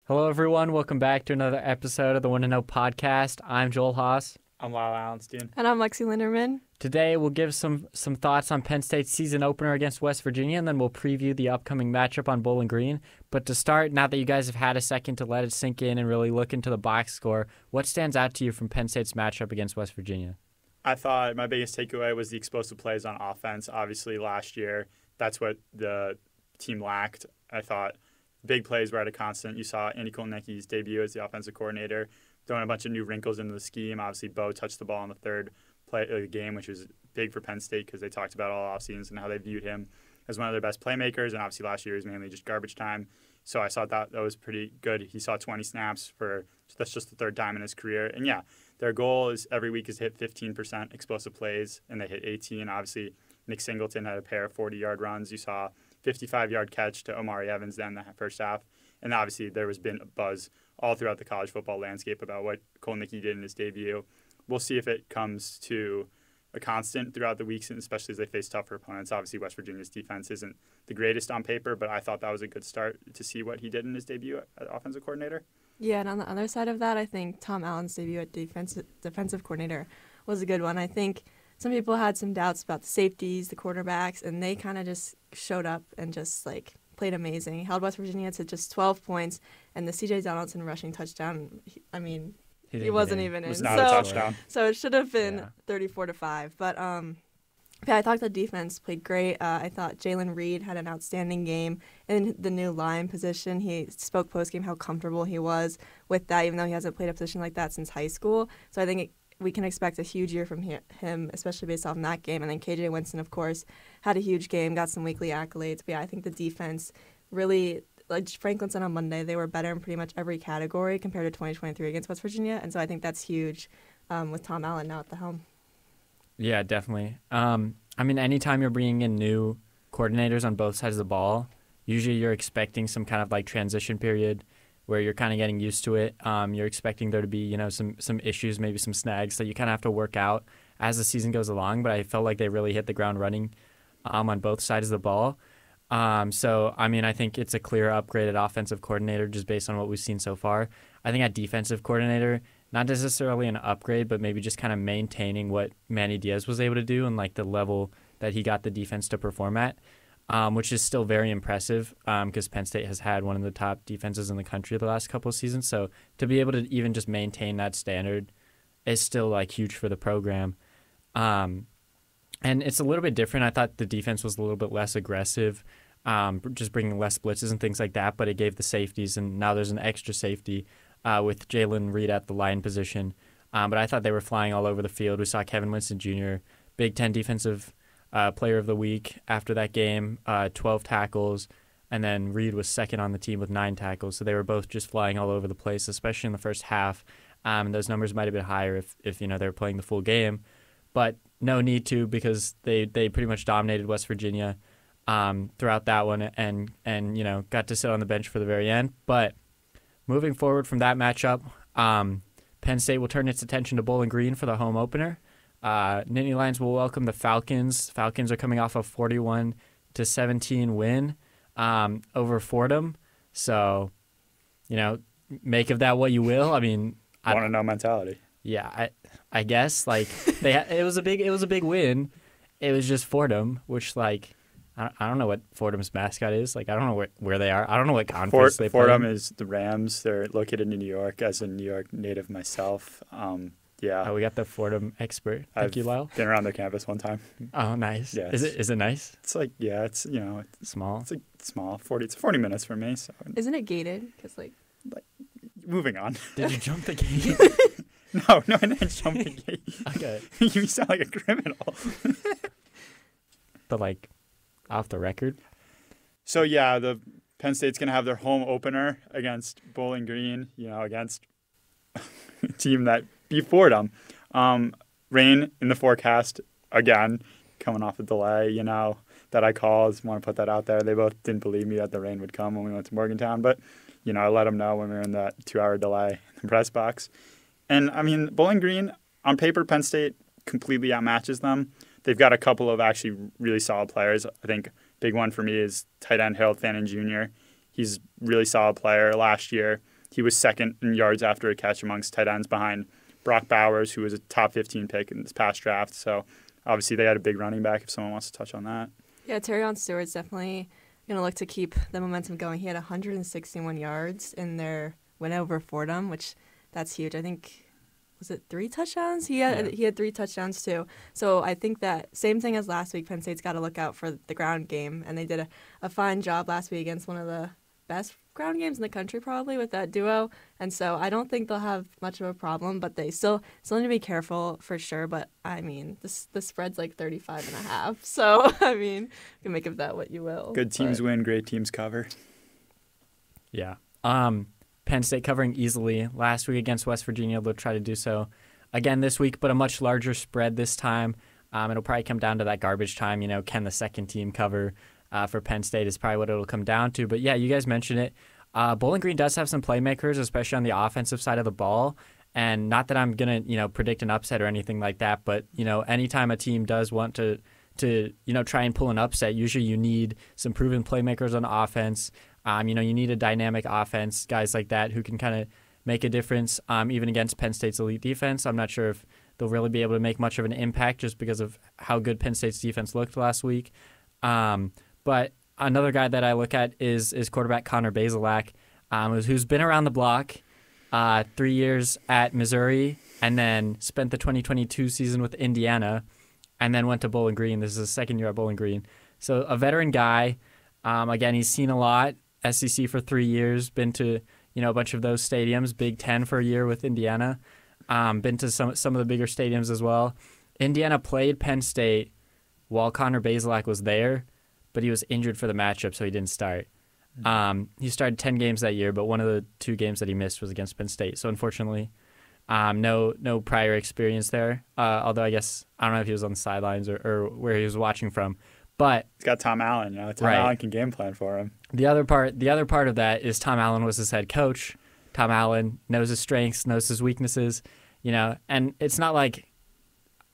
Hello, everyone. Welcome back to another episode of the Want to Know podcast. I'm Joel Haas. I'm Lyle Alenstein. And I'm Lexie Linderman. Today, we'll give some thoughts on Penn State's season opener against West Virginia, and then we'll preview the upcoming matchup on Bowling Green. But to start, now that you guys have had a second to let it sink in and really look into the box score, what stands out to you from Penn State's matchup against West Virginia? I thought my biggest takeaway was the explosive plays on offense. Obviously, last year, that's what the team lacked. I thought big plays were at a constant. You saw Andy Kolnicki's debut as the offensive coordinator, throwing a bunch of new wrinkles into the scheme. Obviously, Bo touched the ball in the third play of the game, which was big for Penn State because they talked about all offseasons and how they viewed him as one of their best playmakers. And obviously, last year was mainly just garbage time. So I thought that was pretty good. He saw 20 snaps that's just the third time in his career. And yeah, their goal is every week is to hit 15% explosive plays, and they hit 18. Obviously, Nick Singleton had a pair of 40-yard runs. You saw 55-yard catch to Omari Evans then the first half. And obviously, there has been a buzz all throughout the college football landscape about what Kolnicki did in his debut. We'll see if it comes to a constant throughout the weeks, and especially as they face tougher opponents. Obviously, West Virginia's defense isn't the greatest on paper, but I thought that was a good start to see what he did in his debut as offensive coordinator. Yeah, and on the other side of that, I think Tom Allen's debut at defensive coordinator was a good one. I think some people had some doubts about the safeties, the quarterbacks, and they kind of just showed up and just played amazing. Held West Virginia to just 12 points, and the C.J. Donaldson rushing touchdown, he wasn't even in. It was not a touchdown. So it should have been 34-5. But I thought the defense played great. I thought Jalen Reed had an outstanding game in the new line position. He spoke postgame how comfortable he was with that, even though he hasn't played a position like that since high school. So I think we can expect a huge year from him, especially based off in that game. And then KJ Winston, of course, had a huge game, got some weekly accolades. But yeah, I think the defense really, like Franklin said on Monday, they were better in pretty much every category compared to 2023 against West Virginia. And so I think that's huge with Tom Allen now at the helm. Yeah, definitely. Anytime you're bringing in new coordinators on both sides of the ball, usually you're expecting some kind of transition period where you're kind of getting used to it. You're expecting there to be, some issues, maybe some snags that you kind of have to work out as the season goes along. But I felt like they really hit the ground running on both sides of the ball. I think it's a clear upgraded offensive coordinator just based on what we've seen so far. I think at defensive coordinator, not necessarily an upgrade, but maybe just kind of maintaining what Manny Diaz was able to do and the level that he got the defense to perform at, which is still very impressive because Penn State has had one of the top defenses in the country the last couple of seasons. So to be able to even just maintain that standard is still huge for the program. And it's a little bit different. I thought the defense was a little bit less aggressive, just bringing less blitzes and things like that, but it gave the safeties, and now there's an extra safety with Jalen Reed at the line position. But I thought they were flying all over the field. We saw Kevin Winston Jr., Big Ten Defensive Player of the Week after that game, 12 tackles, and then Reed was second on the team with 9 tackles. So they were both just flying all over the place, especially in the first half. And those numbers might have been higher if they were playing the full game. But no need to, because they pretty much dominated West Virginia throughout that one and got to sit on the bench for the very end. But moving forward from that matchup, Penn State will turn its attention to Bowling Green for the home opener. Nittany Lions will welcome the Falcons. Falcons are coming off a 41-17 win over Fordham. So, make of that what you will. I Want to know mentality. Yeah, I guess it was a big win. It was just Fordham, which I don't know what Fordham's mascot is. I don't know where they are. I don't know what conference they play. Fordham is the Rams. They're located in New York. As a New York native myself, yeah. Oh, we got the Fordham expert. Thank you, Lyle. Been around their campus one time. Oh, nice. Yeah, is it nice? It's it's small. It's small. 40 minutes for me. So isn't it gated? Because moving on. Did you jump the gate? No, I didn't jump the gate. Okay. You sound like a criminal. But off the record. So yeah, the Penn State's gonna have their home opener against Bowling Green. Against a team that beat Fordham. Rain in the forecast again, coming off a delay. That I called. Want to put that out there. They both didn't believe me that the rain would come when we went to Morgantown, but I let them know when we were in that 2-hour delay in the press box. And Bowling Green on paper, Penn State completely outmatches them. They've got a couple of actually really solid players. I think big one for me is tight end Harold Fannin Jr. He's a really solid player. Last year, He was second in yards after a catch amongst tight ends behind Brock Bowers, who was a top 15 pick in this past draft. So obviously they had a big running back if someone wants to touch on that. Yeah, Terrion Stewart's definitely going to look to keep the momentum going. He had 161 yards in their win over Fordham, which that's huge. I think, was it 3 touchdowns? He had 3 touchdowns too. So I think that same thing as last week, Penn State's got to look out for the ground game, and they did a fine job last week against one of the best ground games in the country probably with that duo. And so I don't think they'll have much of a problem, but they still need to be careful for sure. But I mean, the spread's like 35.5. So I mean, you can make of that what you will. Good teams win, great teams cover. Yeah. Penn State covering easily last week against West Virginia. They'll try to do so again this week, but a much larger spread this time. It'll probably come down to that garbage time. Can the second team cover for Penn State is probably what it'll come down to. But yeah, you guys mentioned it. Bowling Green does have some playmakers, especially on the offensive side of the ball. And not that I'm going to, predict an upset or anything like that, but, anytime a team does want to try and pull an upset, usually you need some proven playmakers on offense. You need a dynamic offense, guys like that who can kind of make a difference, even against Penn State's elite defense. I'm not sure if they'll really be able to make much of an impact just because of how good Penn State's defense looked last week. But another guy that I look at is quarterback Connor Bazelak, who's been around the block, 3 years at Missouri, and then spent the 2022 season with Indiana, and then went to Bowling Green. This is his second year at Bowling Green. So a veteran guy. Again, he's seen a lot. SEC for 3 years, been to a bunch of those stadiums. Big Ten for a year with Indiana. Been to some of the bigger stadiums as well. Indiana played Penn State while Connor Bazelak was there, but he was injured for the matchup, so he didn't start. He started 10 games that year, but one of the 2 games that he missed was against Penn State. So unfortunately, no prior experience there. Although I guess I don't know if he was on the sidelines or where he was watching from. But he's got Tom Allen. Tom Allen can game plan for him. The other part of that is Tom Allen was his head coach. Tom Allen knows his strengths, knows his weaknesses. And it's not like,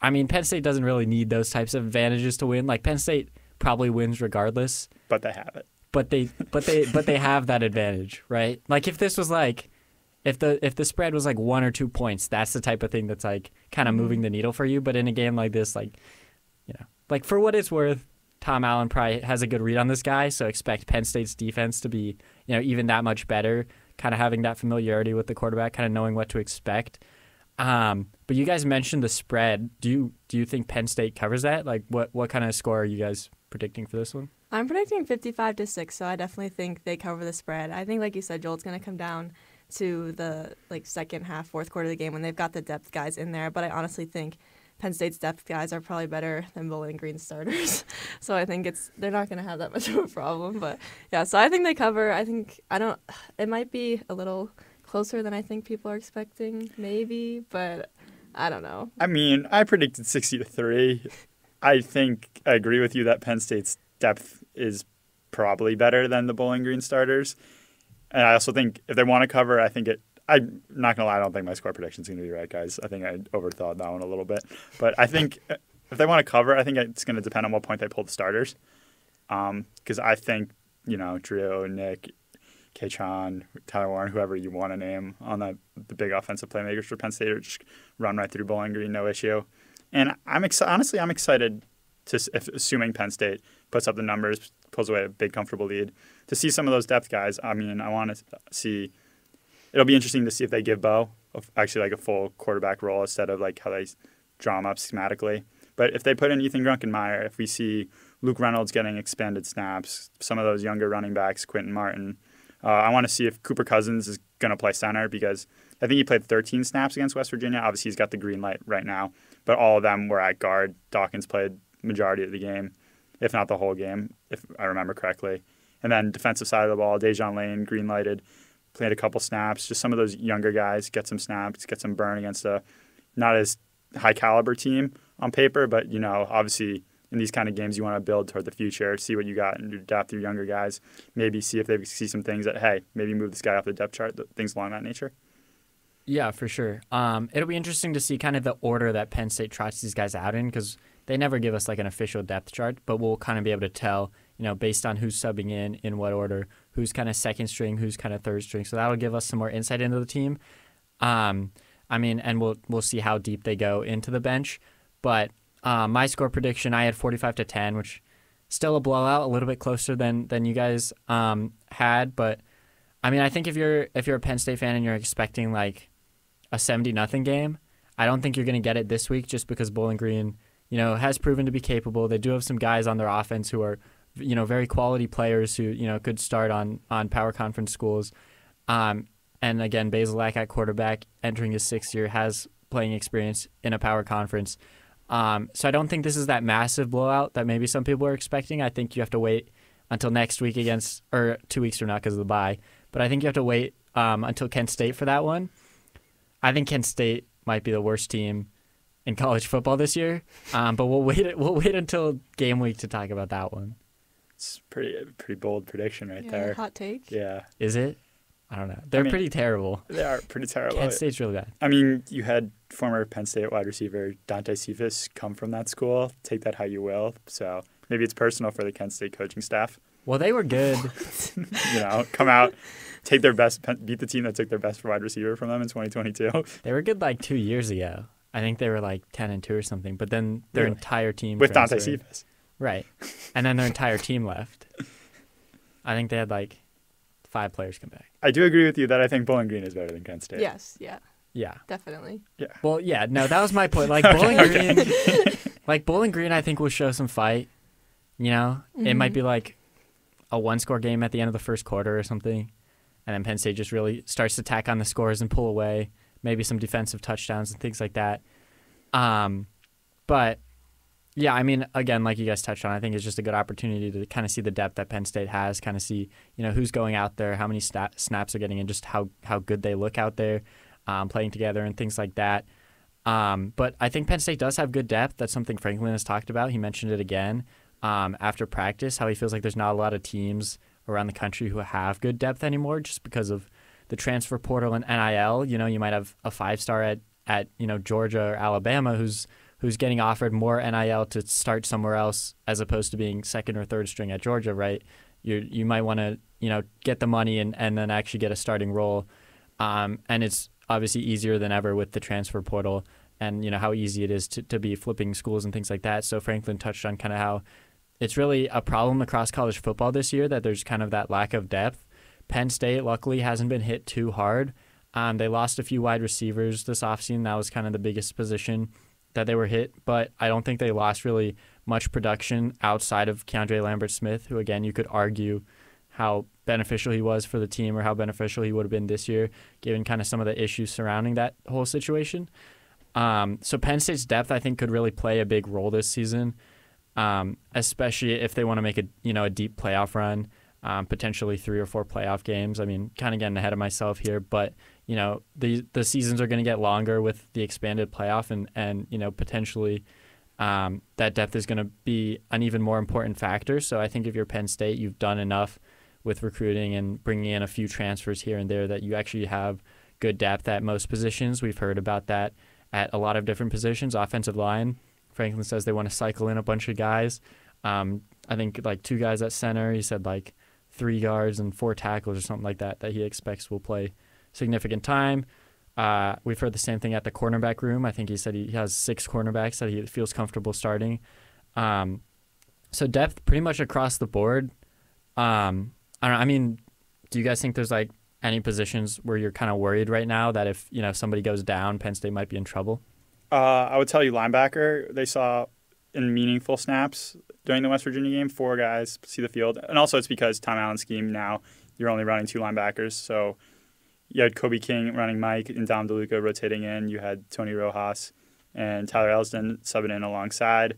Penn State doesn't really need those types of advantages to win. Like Penn State probably wins regardless. But they have it. But they have that advantage, right? Like if this was like, if the spread was like 1 or 2 points, that's the type of thing that's like kind of moving the needle for you. But in a game like this, like for what it's worth, Tom Allen probably has a good read on this guy. So expect Penn State's defense to be even that much better, kind of having that familiarity with the quarterback, kind of knowing what to expect. But you guys mentioned the spread. Do you think Penn State covers that? Like what kind of score are you guys predicting for this one? I'm predicting 55-6, so I definitely think they cover the spread. I think, like you said, Joel, it's going to come down to the second half, fourth quarter of the game when they've got the depth guys in there. But I honestly think Penn State's depth guys are probably better than Bowling Green starters. So I think they're not going to have that much of a problem. But yeah, so I think they cover. It might be a little closer than I think people are expecting, maybe, but I don't know. I predicted 60-3. I think I agree with you that Penn State's depth is probably better than the Bowling Green starters. And I also think if they want to cover, I'm not going to lie, I don't think my score prediction is going to be right, guys. I think I overthought that one a little bit. But I think if they want to cover, I think it's going to depend on what point they pull the starters. Because I think, Trio, Nick, K-Tron, Tyler Warren, whoever you want to name on the big offensive playmakers for Penn State are just run right through Bowling Green, no issue. And I'm excited assuming Penn State puts up the numbers, pulls away a big, comfortable lead, to see some of those depth guys. I want to see – it'll be interesting to see if they give Bo actually a full quarterback role instead of how they draw him up schematically. But if they put in Ethan Grunkenmeyer, if we see Luke Reynolds getting expanded snaps, some of those younger running backs, Quentin Martin, I want to see if Cooper Cousins is going to play center because I think he played 13 snaps against West Virginia. Obviously, he's got the green light right now, but all of them were at guard. Dawkins played majority of the game, if not the whole game, if I remember correctly. And then defensive side of the ball, Dejon Lane, green lighted, played a couple snaps. Just some of those younger guys get some snaps, get some burn against a not as high caliber team on paper, but obviously in these kind of games you want to build toward the future, see what you got in your depth, your younger guys, maybe see if they see some things that, hey, maybe move this guy off the depth chart, things along that nature. Yeah, for sure. It'll be interesting to see kind of the order that Penn State trots these guys out in because they never give us an official depth chart, but we'll kind of be able to tell, based on who's subbing in what order, who's kind of second string, who's kind of third string. So that'll give us some more insight into the team. I mean, and we'll see how deep they go into the bench. But my score prediction, I had 45-10, which still a blowout, a little bit closer than you guys had. But I mean, I think if you're a Penn State fan and you're expecting like a 70-0 game, I don't think you're going to get it this week just because Bowling Green, has proven to be capable. They do have some guys on their offense who are, very quality players who, could start on power conference schools. And again, Basilak at quarterback, entering his 6th year, has playing experience in a power conference. So I don't think this is that massive blowout that maybe some people are expecting. I think you have to wait until next week or 2 weeks from now because of the bye. But I think you have to wait until Kent State for that one. I think Kent State might be the worst team in college football this year. But we'll wait until game week to talk about that one. It's pretty bold prediction right there. Hot take. Yeah. Is it? I don't know. They're pretty terrible. They are pretty terrible. Kent State's really bad. I mean, you had former Penn State wide receiver Dante Cephas come from that school. Take that how you will. So maybe it's personal for the Kent State coaching staff. Well, they were good. Come out, beat the team that took their best wide receiver from them in 2022. They were good like 2 years ago. I think they were like 10-2 or something. But then their entire team with transferred. Dante Cephas. Right. And then their entire team left. I think they had like 5 players come back. I do agree with you that I think Bowling Green is better than Kent State. Yes, yeah. Yeah. Definitely. Yeah. Well, yeah, no, that was my point. Like Bowling Green, I think will show some fight. It might be like a 1-score game at the end of the first quarter or something. And then Penn State just really starts to tack on the scores and pull away. Maybe some defensive touchdowns and things like that. But yeah, I mean, again, like you guys touched on, I think it's just a good opportunity to kind of see the depth that Penn State has, kind of see, who's going out there, how many snaps are getting in, just how good they look out there, playing together and things like that. But I think Penn State does have good depth. That's something Franklin has talked about. He mentioned it again after practice, how he feels like there's not a lot of teams around the country who have good depth anymore just because of the transfer portal and NIL. You might have a 5-star at Georgia or Alabama who's getting offered more NIL to start somewhere else as opposed to being 2nd or 3rd string at Georgia, right? You might want to, get the money and then actually get a starting role. And it's obviously easier than ever with the transfer portal and, how easy it is to be flipping schools and things like that. So Franklin touched on kind of how it's really a problem across college football this year that there's kind of that lack of depth. Penn State, luckily, hasn't been hit too hard. They lost a few wide receivers this offseason. That was kind of the biggest position that they were hit, but I don't think they lost really much production outside of Keandre Lambert-Smith, who, again, you could argue how beneficial he was for the team or how beneficial he would have been this year, given kind of some of the issues surrounding that whole situation. So Penn State's depth, I think, could really play a big role this season, especially if they want to make a deep playoff run, potentially 3 or 4 playoff games. I mean, kind of getting ahead of myself here, but the seasons are going to get longer with the expanded playoff, and potentially that depth is going to be an even more important factor. So I think if you're Penn State, you've done enough with recruiting and bringing in a few transfers here and there that you actually have good depth at most positions. We've heard about that at a lot of different positions. Offensive line, Franklin says they want to cycle in a bunch of guys. I think like 2 guys at center. He said like 3 guards and 4 tackles or something like that he expects will play significant time. We've heard the same thing at the cornerback room. I think he said he has 6 cornerbacks that he feels comfortable starting. So depth pretty much across the board. I mean, do you guys think there's like any positions where you're kind of worried right now that if somebody goes down, Penn State might be in trouble? I would tell you linebacker. They saw in meaningful snaps during the West Virginia game 4 guys see the field, and also it's because Tom Allen's scheme now you're only running 2 linebackers, so. You had Kobe King running Mike and Dom DeLuca rotating in. You had Tony Rojas and Tyler Elsdon subbing in alongside.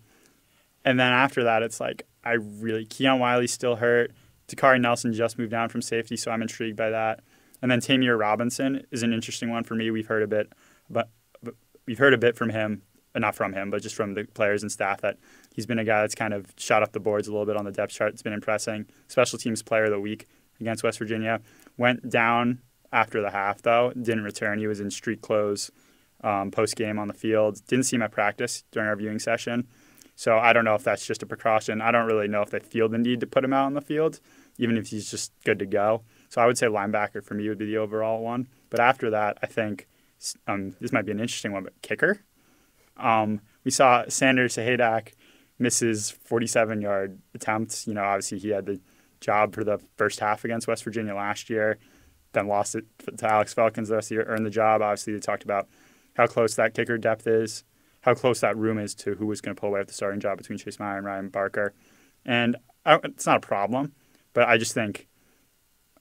And then after that, it's like Keon Wiley's still hurt. Takari Nelson just moved down from safety, so I'm intrigued by that. And then Tamir Robinson is an interesting one for me. We've heard a bit from him, not from him, but just from the players and staff that he's been a guy that's kind of shot up the boards a little bit on the depth chart. It's been impressing. Special teams player of the week against West Virginia. Went down after the half, though. Didn't return. He was in street clothes post-game on the field. Didn't see him at practice during our viewing session. So I don't know if that's just a precaution. I don't really know if they feel the need to put him out on the field. even if he's just good to go. So I would say linebacker for me would be the overall one. But after that, I think this might be an interesting one, but kicker. We saw Sander Sahaydak miss his 47-yard attempt. Obviously he had the job for the first half against West Virginia last year, then lost it to Alex Falcons the rest of the year, earned the job. Obviously they talked about how close that kicker depth is, how close that room is to who was going to pull away with the starting job between Chase Meyer and Ryan Barker. And it's not a problem, but I just think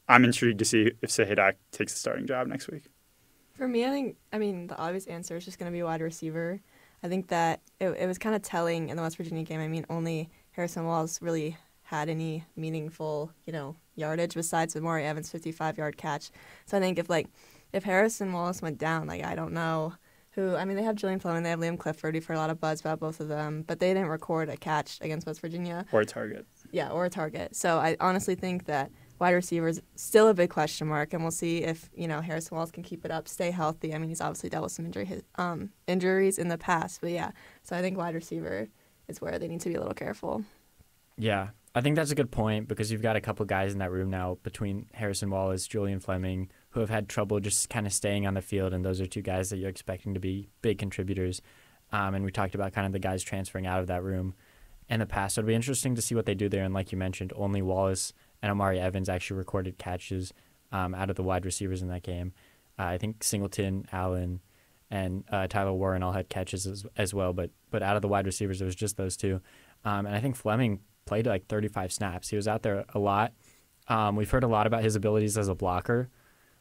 I'm intrigued to see if Sahaydak takes the starting job next week. For me, the obvious answer is just going to be wide receiver. I think that it was kind of telling in the West Virginia game. Only Harrison Wallace really had any meaningful, yardage besides Amari Evans' 55-yard catch. So I think if Harrison Wallace went down, I don't know who. They have Julian Fleming, they have Liam Clifford. You've heard a lot of buzz about both of them, but they didn't record a catch against West Virginia. Or a target. Yeah, or a target. So I honestly think that wide receiver is still a big question mark, and we'll see if Harrison Wallace can keep it up, stay healthy. He's obviously dealt with some injuries in the past, but yeah. So I think wide receiver is where they need to be a little careful. Yeah, I think that's a good point because you've got a couple guys in that room now between Harrison Wallace, Julian Fleming, who have had trouble just kind of staying on the field, and those are two guys that you're expecting to be big contributors. And we talked about kind of the guys transferring out of that room in the past. So it'll be interesting to see what they do there. And like you mentioned, only Wallace and Amari Evans actually recorded catches out of the wide receivers in that game. I think Singleton, Allen, and Tyler Warren all had catches as well, but out of the wide receivers, it was just those two. And I think Fleming played 35 snaps. He was out there a lot. We've heard a lot about his abilities as a blocker,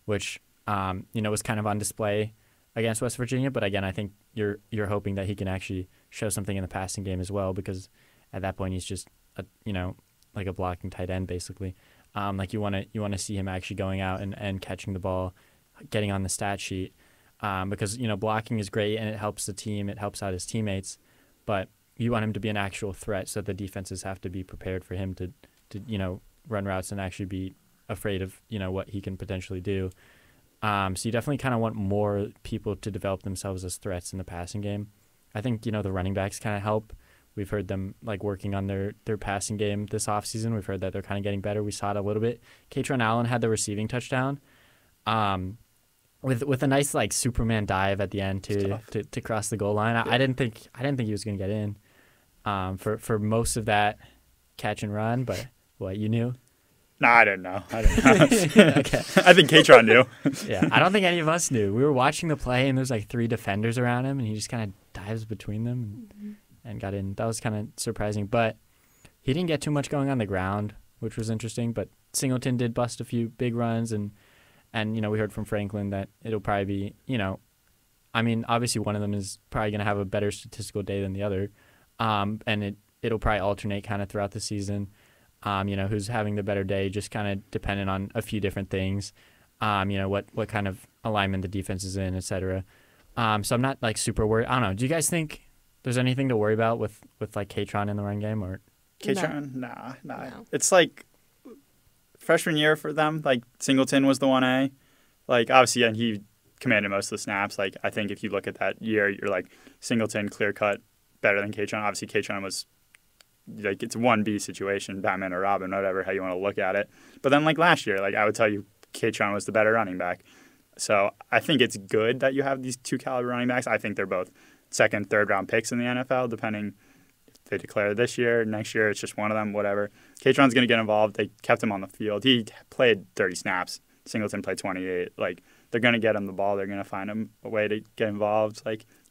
which was kind of on display against West Virginia. But again, I think you're hoping that he can actually show something in the passing game as well, because at that point he's just like a blocking tight end basically. You want to see him actually going out and catching the ball, getting on the stat sheet, because blocking is great and it helps the team, it helps out his teammates, but you want him to be an actual threat, so the defenses have to be prepared for him to run routes and actually be afraid of what he can potentially do. So you definitely kind of want more people to develop themselves as threats in the passing game. I think the running backs kind of help. We've heard them working on their passing game this offseason. We've heard that they're kind of getting better. We saw it a little bit. Katron Allen had the receiving touchdown with a nice Superman dive at the end to cross the goal line. I didn't think he was going to get in for most of that catch and run. But what, you knew? No, I didn't know. Okay. I think Katron knew. Yeah, I don't think any of us knew. We were watching the play, and there's 3 defenders around him, and he just kind of dives between them and got in. That was kind of surprising, but he didn't get too much going on the ground, which was interesting. But Singleton did bust a few big runs, and we heard from Franklin that it'll probably be, obviously one of them is probably going to have a better statistical day than the other, and it'll probably alternate kind of throughout the season. Who's having the better day, just kind of dependent on a few different things, what kind of alignment the defense is in, et cetera. So I'm not super worried. I don't know. Do you guys think there's anything to worry about with Katron in the run game? Or Katron? No. It's freshman year for them. Singleton was the 1A. Obviously, and he commanded most of the snaps. I think if you look at that year, you're Singleton, clear cut, better than Katron. Obviously, Katron was it's a 1B situation, Batman or Robin, whatever, how you want to look at it. But then last year, I would tell you Katron was the better running back. So I think it's good that you have these 2 caliber running backs. I think they're both second, third round picks in the NFL, depending if they declare this year, next year, it's just one of them, whatever. Katron's going to get involved. They kept him on the field. He played 30 snaps. Singleton played 28. They're going to get him the ball. They're going to find him a way to get involved.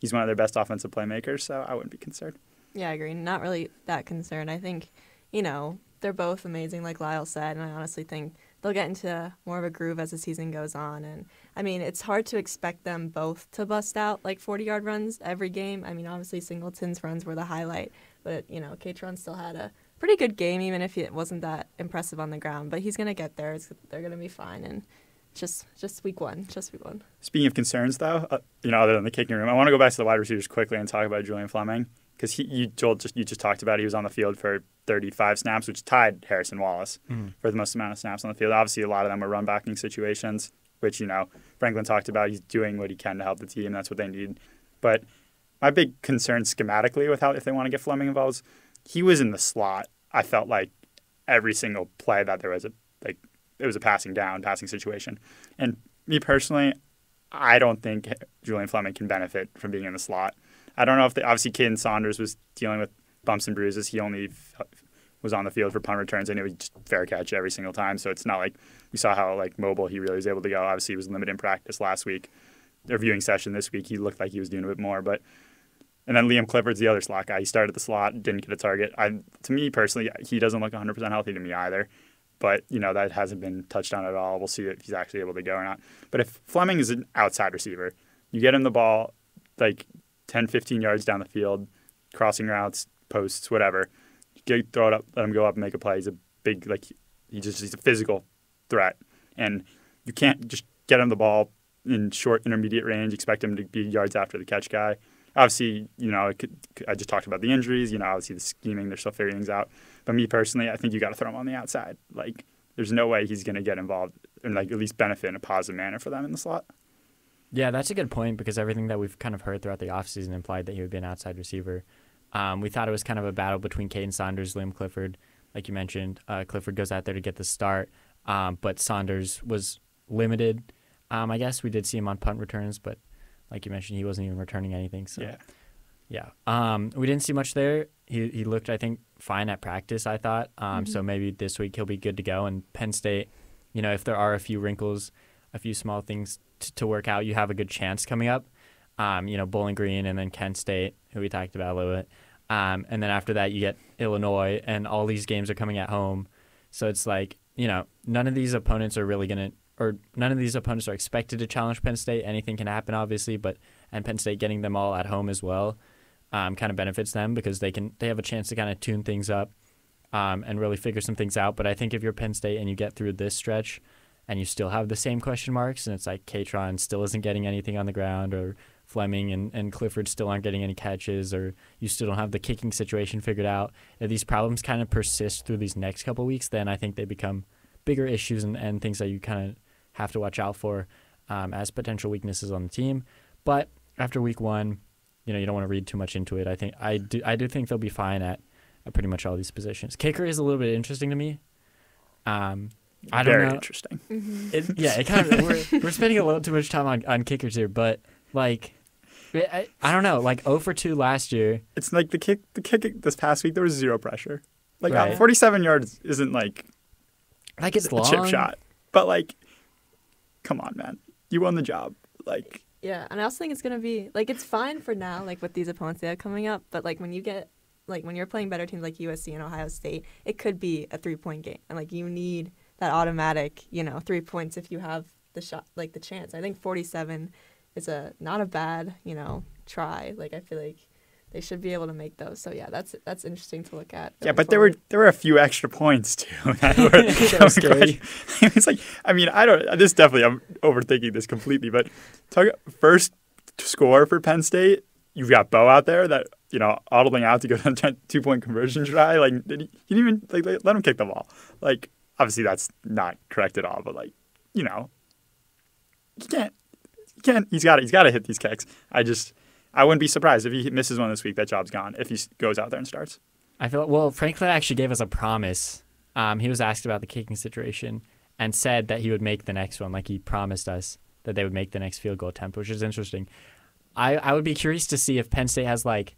He's one of their best offensive playmakers, so I wouldn't be concerned. Yeah, I agree. Not really that concerned. I think, they're both amazing, like Lyle said, and I honestly think they'll get into more of a groove as the season goes on. And, it's hard to expect them both to bust out 40-yard runs every game. Obviously Singleton's runs were the highlight, but, Katron still had a pretty good game, even if it wasn't that impressive on the ground. But he's going to get there. They're going to be fine. And just week one. Speaking of concerns, though, other than the kicking room, I want to go back to the wide receivers quickly and talk about Julian Fleming. Because you just talked about he was on the field for 35 snaps, which tied Harrison Wallace for the most amount of snaps on the field. Obviously, a lot of them were run blocking situations, which Franklin talked about. He's doing what he can to help the team. That's what they need. But my big concern schematically with if they want to get Fleming involved, he was in the slot. I felt every single play that there was it was a passing situation. And me personally, I don't think Julian Fleming can benefit from being in the slot. I don't know if obviously Caden Saunders was dealing with bumps and bruises. He only was on the field for punt returns, and it was just fair catch every single time. So it's not like we saw how like mobile he really was able to go. Obviously, he was limited in practice last week. Their viewing session this week, he looked like he was doing a bit more. And then Liam Clifford's the other slot guy. He started the slot, didn't get a target. To me personally, he doesn't look 100% healthy to me either. But, that hasn't been touched on at all. We'll see if he's actually able to go or not. But if Fleming is an outside receiver, you get him the ball like 10, 15 yards down the field, crossing routes, posts, whatever. Throw it up, let him go up and make a play. He's a big, he's a physical threat. And you can't just get him the ball in short, intermediate range, expect him to be yards after the catch guy. Obviously, I just talked about the injuries. Obviously the scheming, they're still figuring things out. But me personally, I think you got to throw him on the outside. Like, there's no way he's going to get involved and at least benefit in a positive manner for them in the slot. Yeah, that's a good point because everything that we've kind of heard throughout the offseason implied that he would be an outside receiver. We thought it was kind of a battle between Caden Saunders, Liam Clifford. Like you mentioned, Clifford goes out there to get the start, but Saunders was limited. I guess we did see him on punt returns, but like you mentioned, he wasn't even returning anything. So yeah. We didn't see much there. He looked, I think, fine at practice, I thought. So maybe this week he'll be good to go. And Penn State, if there are a few wrinkles, a few small things to work out, you have a good chance coming up. Bowling Green and then Kent State, who we talked about a little bit. And then after that, you get Illinois, and all these games are coming at home. So it's like, none of these opponents are really going to, or none of these opponents are expected to challenge Penn State. Anything can happen, obviously, and Penn State getting them all at home as well kind of benefits them because they have a chance to kind of tune things up and really figure some things out. But I think if you're Penn State and you get through this stretch and you still have the same question marks, and it's like Katron still isn't getting anything on the ground, or Fleming and Clifford still aren't getting any catches, or you still don't have the kicking situation figured out, if these problems kind of persist through these next couple of weeks, then I think they become bigger issues and things that you kind of have to watch out for as potential weaknesses on the team. But after week one, you don't want to read too much into it. I do think they'll be fine at pretty much all these positions. Kicker is a little bit interesting to me. I don't know. Very interesting. Mm-hmm. It kind of we're spending a little too much time on kickers here, but like I don't know, like 0 for 2 last year. It's like the kick this past week there was zero pressure. Like right. 47 yards isn't like it's a long. chip shot, but like, come on, man, you won the job. Like, yeah, and I also think it's gonna be like it's fine for now, like with these opponents they have coming up, but like when you're playing better teams like USC and Ohio State, it could be a 3-point game, and like you need that automatic, 3 points if you have the shot, like the chance. I think 47 is not a bad, try. Like I feel like they should be able to make those. So yeah, that's interesting to look at. Yeah, but forward. there were a few extra points too. That were scary. It's like, I mean, this definitely, I'm overthinking this completely, but first score for Penn State, you've got Bo out there that, audible out to go down 2-point conversion try. Like, he didn't even let him kick the ball. Like, obviously that's not correct at all, but like, you can't, he's got to hit these kicks. I wouldn't be surprised if he misses one this week. That job's gone if he goes out there and starts. I feel Franklin actually gave us a promise. He was asked about the kicking situation and said that he would make the next one. Like he promised us that they would make the next field goal attempt, which is interesting. I would be curious to see if Penn State has like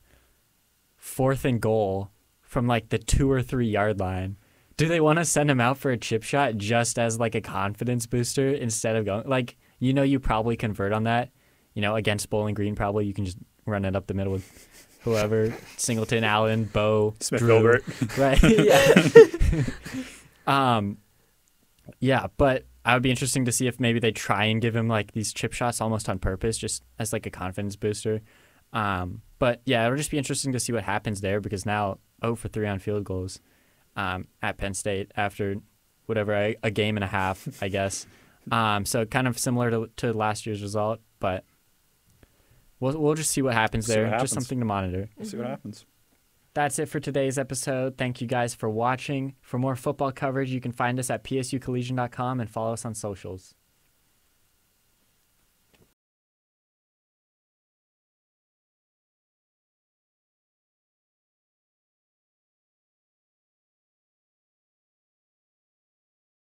4th and goal from like the 2 or 3 yard line. Do they want to send him out for a chip shot just as like a confidence booster instead of going like, you probably convert on that, against Bowling Green, probably you can just run it up the middle with whoever, Singleton, Allen, Bo, Smith, Drew, Gilbert. right? Yeah. Yeah, but I would be interesting to see if maybe they try and give him like these chip shots almost on purpose, just as like a confidence booster. But yeah, it'll just be interesting to see what happens there because now 0 for 3 on field goals at Penn State after whatever a game and a half, I guess. So kind of similar to last year's result, but we'll just see what happens there. Just something to monitor. We'll see what happens. That's it for today's episode. Thank you guys for watching. For more football coverage, you can find us at psucollegian.com and follow us on socials.